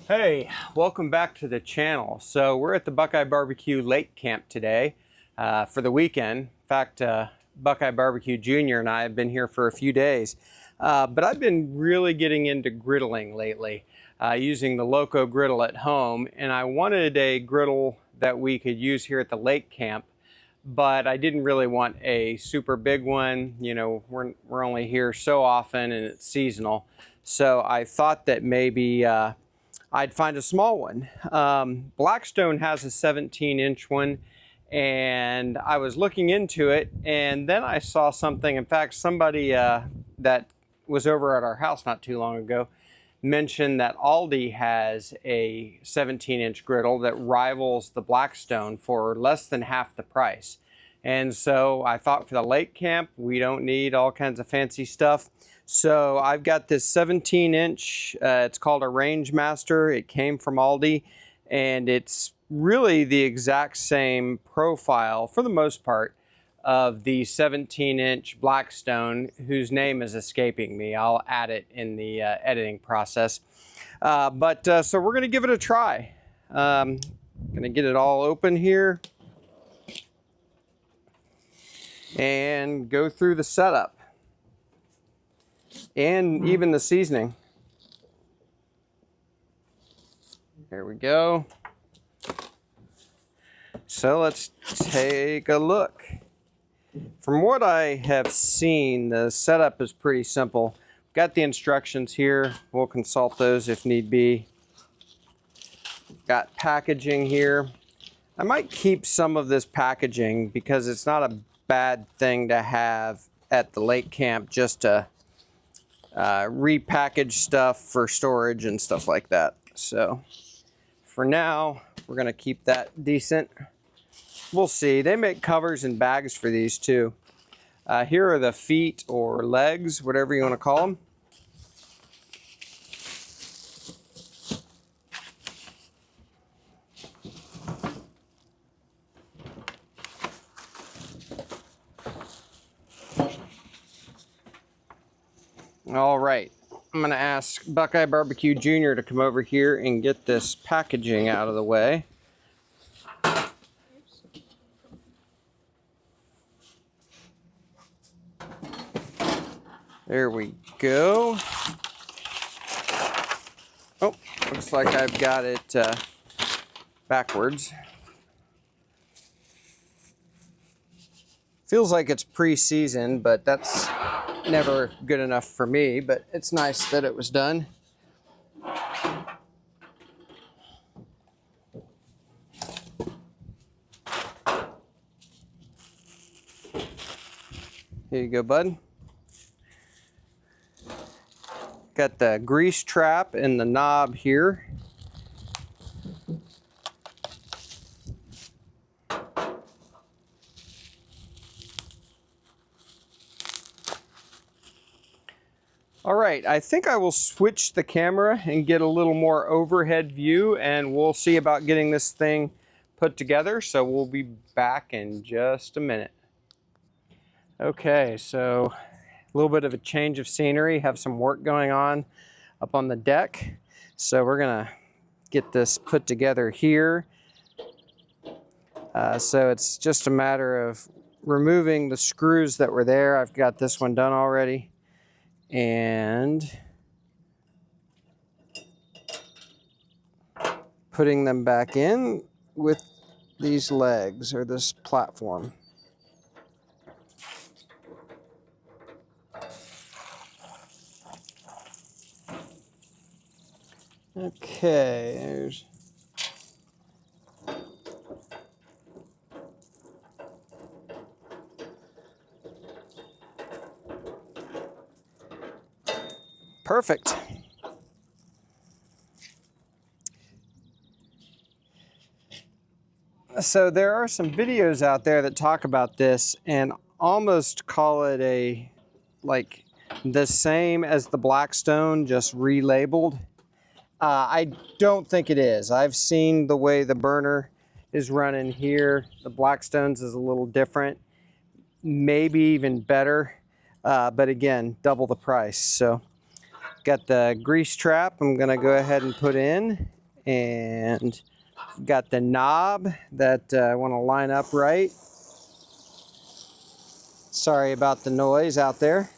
Hey, welcome back to the channel. So we're at the BuQeye BBQ Lake Camp today for the weekend. In fact, BuQeye BBQ Jr. and I have been here for a few days. But I've been really getting into griddling lately, using the Loco griddle at home. And I wanted a griddle that we could use here at the lake camp, but I didn't really want a super big one. You know, we're only here so often and it's seasonal. So I thought that maybe I'd find a small one. Blackstone has a 17-inch one, and I was looking into it, and then I saw something. In fact, somebody that was over at our house not too long ago mentioned that Aldi has a 17-inch griddle that rivals the Blackstone for less than half the price. And so I thought for the lake camp, we don't need all kinds of fancy stuff. So I've got this 17-inch, it's called a Range Master. It came from Aldi, and it's really the exact same profile, for the most part, of the 17-inch Blackstone, whose name is escaping me. I'll add it in the editing process. So we're going to give it a try. Going to get it all open here and go through the setup and even the seasoning. There we go. So let's take a look. From what I have seen, the setup is pretty simple. Got the instructions here. We'll consult those if need be. Got packaging here. I might keep some of this packaging because it's not a bad thing to have at the lake camp, just to repackage stuff for storage and stuff like that. So for now, we're going to keep that decent. We'll see. They make covers and bags for these too. Here are the feet or legs, whatever you want to call them. All right, I'm going to ask BuQeye BBQ Jr. to come over here and get this packaging out of the way. There we go. Oh, looks like I've got it backwards. Feels like it's pre-seasoned, but that's never good enough for me, but it's nice that it was done. Here you go, bud. Got the grease trap and the knob here. All right, I think I will switch the camera and get a little more overhead view, and we'll see about getting this thing put together. So we'll be back in just a minute. Okay, so a little bit of a change of scenery, have some work going on up on the deck. So we're gonna get this put together here. So it's just a matter of removing the screws that were there. I've got this one done already. And putting them back in with these legs or this platform. Okay, there's perfect. So there are some videos out there that talk about this and almost call it like the same as the Blackstone, just relabeled. I don't think it is. I've seen the way the burner is running here. The Blackstone's is a little different, maybe even better, but again, double the price. So got the grease trap I'm gonna go ahead and put in, And got the knob that I want to line up right. Sorry about the noise out there.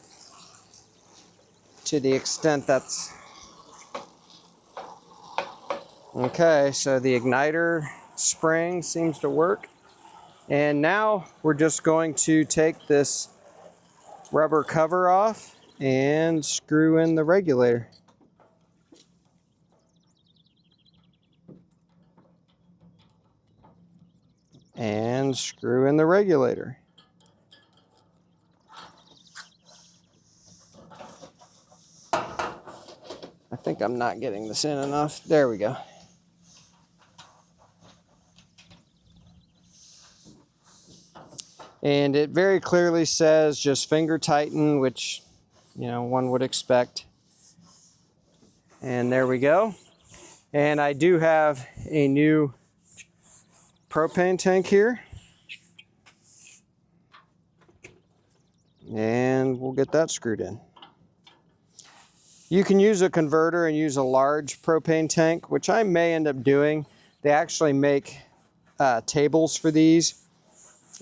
To the extent that's... Okay, so the igniter spring seems to work. And now we're just going to take this rubber cover off and screw in the regulator. And screw in the regulator. I think I'm not getting this in enough. There we go. And it very clearly says just finger tighten, which, you know, one would expect. And there we go. And I do have a new propane tank here. And we'll get that screwed in. You can use a converter and use a large propane tank, which I may end up doing. They actually make tables for these.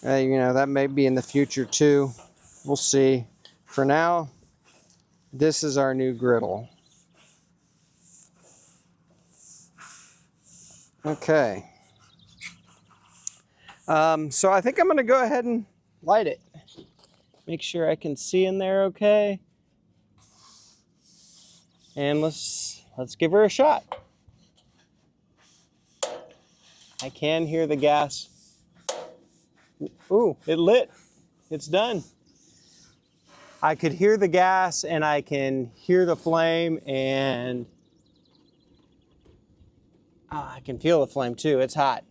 You know, that may be in the future too. We'll see. For now, this is our new griddle. Okay. So I think I'm going to go ahead and light it. Make sure I can see in there okay. And let's give her a shot. I can hear the gas. Ooh, it lit. It's done. I could hear the gas and I can hear the flame, and I can feel the flame too. It's hot.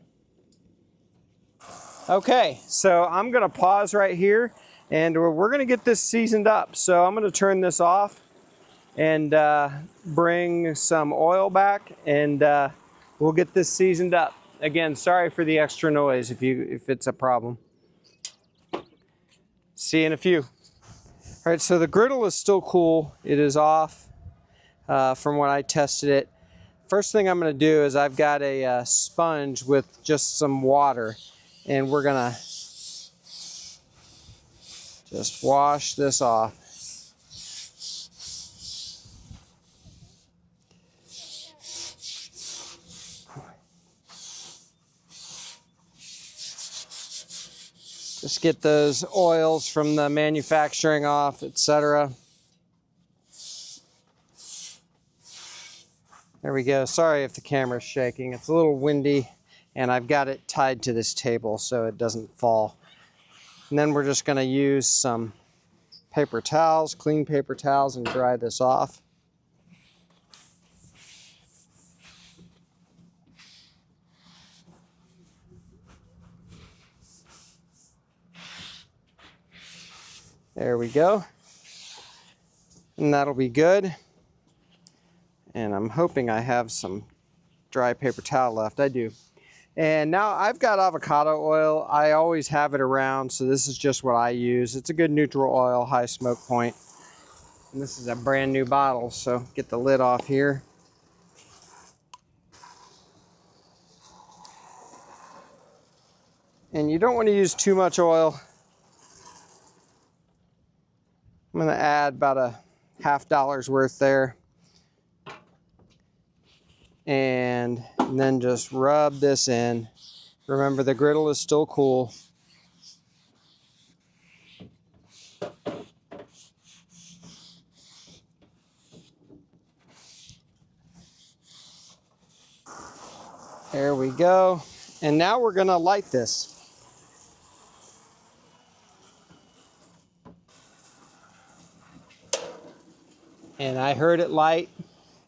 Okay, so I'm gonna pause right here and we're gonna get this seasoned up. So I'm gonna turn this off and bring some oil back, and we'll get this seasoned up. Again, sorry for the extra noise if it's a problem. See you in a few. All right, so the griddle is still cool. It is off from when I tested it. First thing I'm gonna do is I've got a sponge with just some water, and we're gonna just wash this off. Just get those oils from the manufacturing off, etc. There we go. Sorry if the camera's shaking. It's a little windy, and I've got it tied to this table so it doesn't fall. And then we're just going to use some paper towels, clean paper towels, and dry this off. There we go. And that'll be good. And I'm hoping I have some dry paper towel left. I do. And now I've got avocado oil. I always have it around, so this is just what I use. It's a good neutral oil, high smoke point. And this is a brand new bottle, so get the lid off here. And you don't want to use too much oil. I'm going to add about a $50 worth there. And then just rub this in. Remember, the griddle is still cool. There we go. And now we're going to light this. And I heard it light.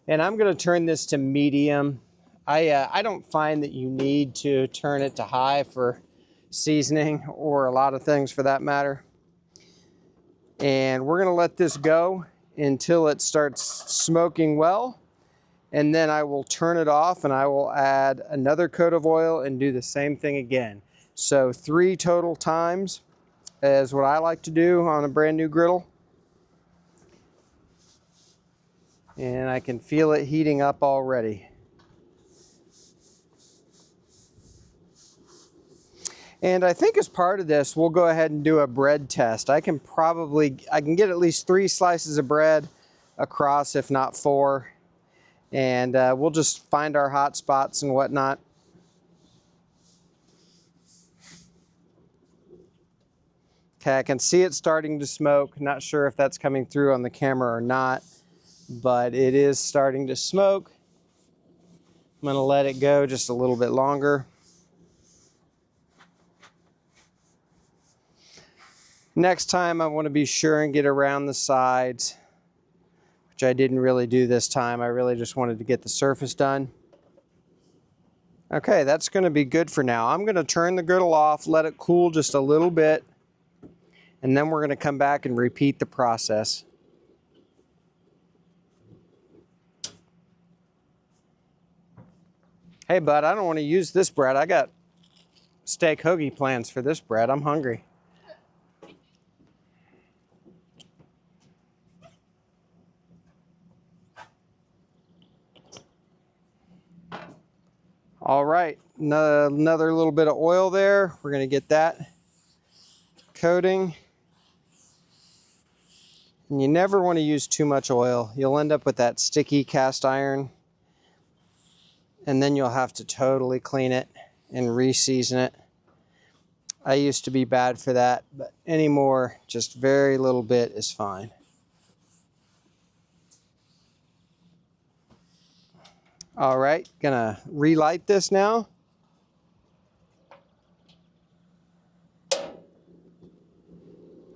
And I'm going to turn this to medium. I don't find that you need to turn it to high for seasoning, or a lot of things for that matter. And we're going to let this go until it starts smoking well. And then I will turn it off and I will add another coat of oil and do the same thing again. So 3 total times is what I like to do on a brand new griddle. And I can feel it heating up already. And I think as part of this, we'll go ahead and do a bread test. I can get at least 3 slices of bread across, if not 4. And we'll just find our hot spots and whatnot. Okay, I can see it starting to smoke. Not sure if that's coming through on the camera or not, but it is starting to smoke. I'm gonna let it go just a little bit longer. Next time I want to be sure and get around the sides, which I didn't really do this time. I really just wanted to get the surface done. Okay, that's going to be good for now. I'm going to turn the griddle off, let it cool just a little bit, and then we're going to come back and repeat the process. Hey bud, I don't want to use this bread. I got steak hoagie plans for this bread. I'm hungry. All right, another little bit of oil there. We're going to get that coating. And you never want to use too much oil. You'll end up with that sticky cast iron, and then you'll have to totally clean it and re-season it. I used to be bad for that, but anymore, just very little bit is fine. All right, gonna relight this now.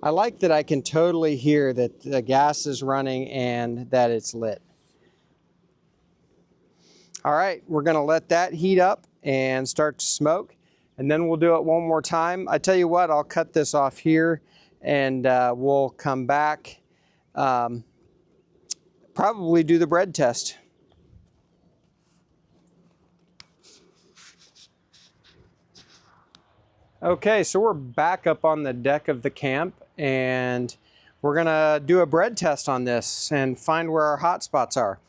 I like that I can totally hear that the gas is running and that it's lit. All right, we're gonna let that heat up and start to smoke, and then we'll do it one more time. I tell you what, I'll cut this off here and we'll come back, probably do the bread test. Okay, so we're back up on the deck of the camp, and we're gonna do a bread test on this and find where our hot spots are.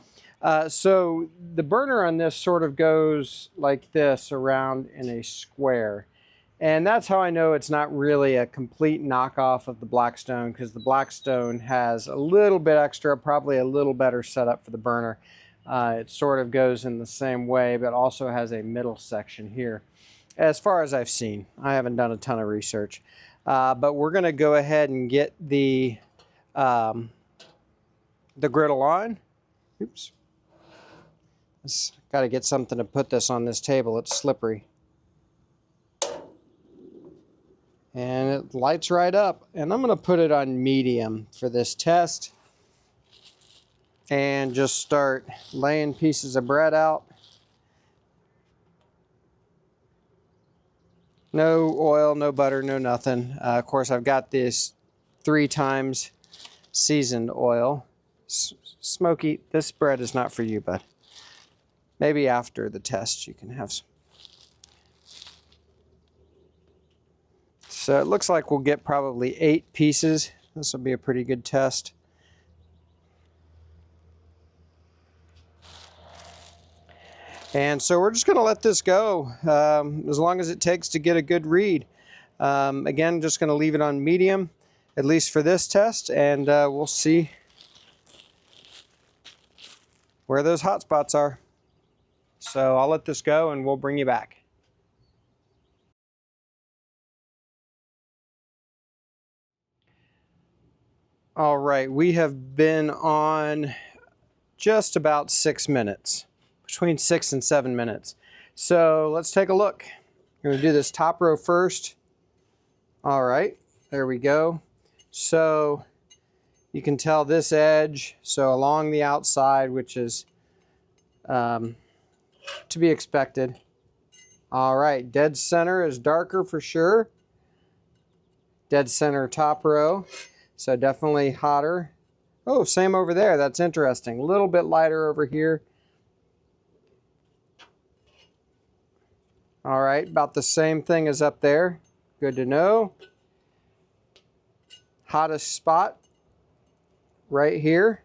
So the burner on this sort of goes like this around in a square. And that's how I know it's not really a complete knockoff of the Blackstone, because the Blackstone has a little bit extra, probably a little better setup for the burner. It sort of goes in the same way, but also has a middle section here. As far as I've seen, I haven't done a ton of research, but we're going to go ahead and get the griddle on. Oops. Got to get something to put this on this table. It's slippery. And it lights right up. And I'm going to put it on medium for this test and just start laying pieces of bread out. No oil, no butter, no nothing. Of course, I've got this 3 times seasoned oil. Smoky, this bread is not for you, bud. Maybe after the test you can have some. So it looks like we'll get probably 8 pieces. This will be a pretty good test. And so we're just going to let this go as long as it takes to get a good read. Again, just going to leave it on medium, at least for this test, and we'll see where those hot spots are. So I'll let this go and we'll bring you back. All right, we have been on just about 6 minutes. Between 6 and 7 minutes. So let's take a look. We're going to do this top row first. All right, there we go. So you can tell this edge, so along the outside, which is to be expected. All right, dead center is darker for sure. Dead center top row, so definitely hotter. Oh, same over there, that's interesting. A little bit lighter over here. All right, about the same thing as up there. Good to know. Hottest spot right here.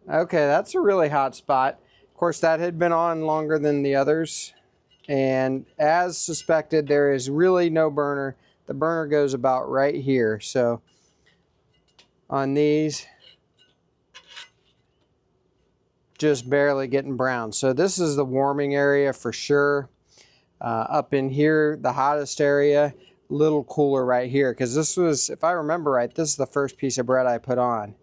Okay, that's a really hot spot. Of course, that had been on longer than the others. And as suspected, there is really no burner. The burner goes about right here. So on these, just barely getting brown. So this is the warming area for sure. Up in here, the hottest area, a little cooler right here, because this was, if I remember right, this is the first piece of bread I put on,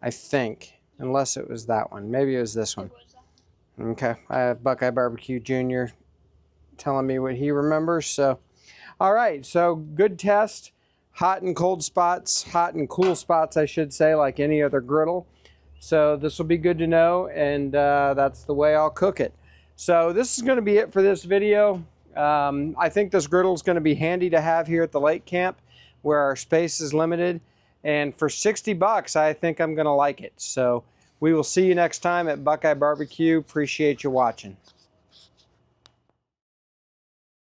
I think, unless it was that one. Maybe it was this one. Okay, I have BuQeye BBQ Jr. telling me what he remembers. So, all right, so good test. Hot and cold spots, hot and cool spots, I should say, like any other griddle. So this will be good to know, and that's the way I'll cook it. So this is going to be it for this video. I think this griddle is going to be handy to have here at the lake camp where our space is limited. And for 60 bucks, I think I'm going to like it. So we will see you next time at BuQeye BBQ. Appreciate you watching.